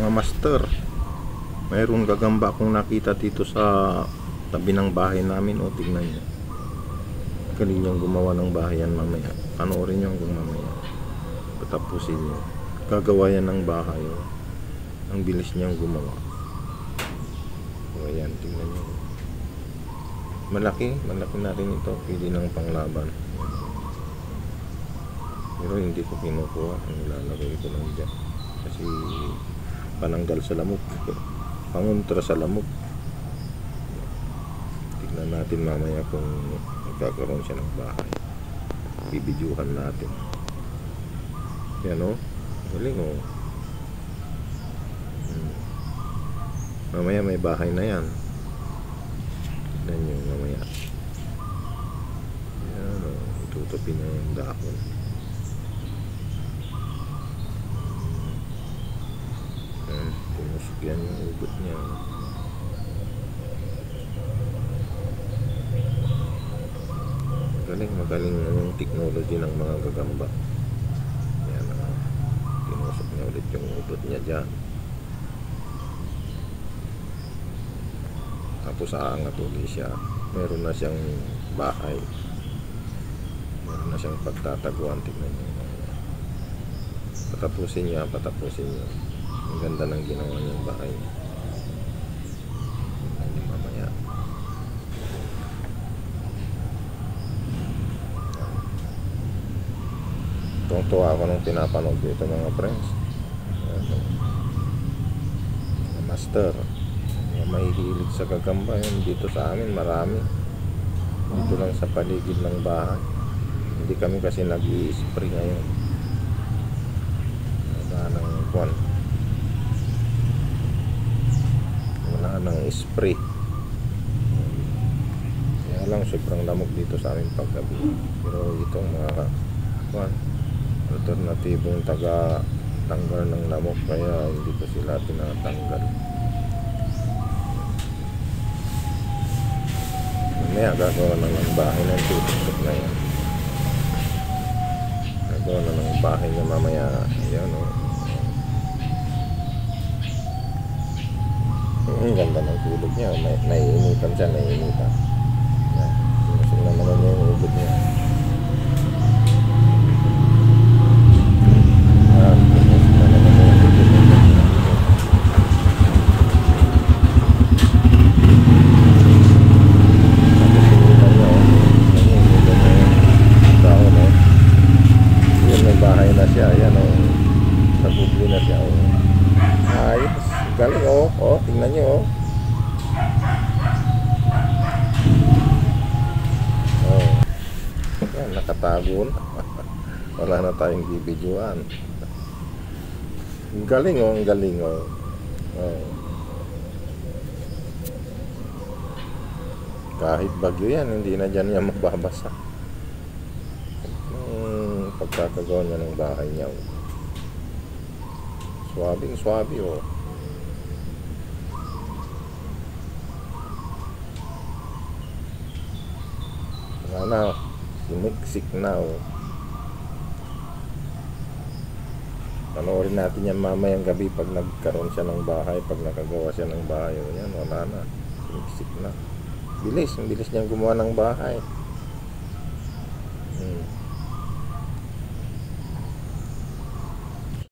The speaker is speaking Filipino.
Mga master, mayroon gagamba akong nakita dito sa tabi ng bahay namin. O, tignan nyo, galing niyang gumawa ng bahayan mamaya. Panoorin nyo hanggang mamaya, patapusin nyo. Gagawa yan ng bahay. O, ang bilis niyang gumawa. O, ayan, tignan nyo. Malaki na rin ito. Pwede ng panglaban. Pero hindi ko kinukuha. Ang lalagay ko lang dyan kasi pananggal sa lamok, pangontra sa lamok. Tignan natin mamaya kung magkakaroon siya ng bahay. Bibidyuhan natin. Yan o, galing o. Mamaya may bahay na yan. Tignan nyo mamaya. Yan o, tutupin na yung dahon. Tinusok yan yung ugot niya. Magaling yung technology ng mga gagamba. Yan, tinusok niya ulit yung ugot niya dyan. Tapos aangat ulit siya. Meron na siyang bahay. Meron na siyang pagtataguan. Tignan niyo. Patapusin niya. Ang ganda ng ginawa niyang bahay. Mamaya. Tuwang-tuwa ako nung pinapanood dito mga friends. Master, mahihilig sa gagamba yun. Dito sa amin marami. Dito lang sa paligid ng bahay. Hindi kami kasi nag-i-spray ngayon. Wala nang kwan. Wala nang spray. Kaya lang sobrang lamok dito sa amin paggabi. Pero itong mga kwan, alternatibong taga-tanggal ng lamok, kaya hindi ko sila tinatanggal. Mamaya gagawa na ng bahay ng tutok na yan. Gagawa na ng bahay niya mamaya. Ayan o. Ang ganda ng tulog niya. Naiinitan siya, naiinitan. Sinusok naman niya yung ugot niya. Galing oh, tingnan nyo oh. Yan, nakatago na. Wala na tayong bibidyoan. Ang galing oh, ang galing oh. Kahit bagyo yan, hindi na dyan yan mababasa. Pagkakagawa niya ng bahay niya oh. Swabe oh. Na siniksik na oh. Panoorin natin yan mamayang gabi pag nagkaroon siya ng bahay, pag nakagawa siya ng bahay oh. Yan, wala na, siniksik na. Bilis, ang bilis niyang gumawa ng bahay.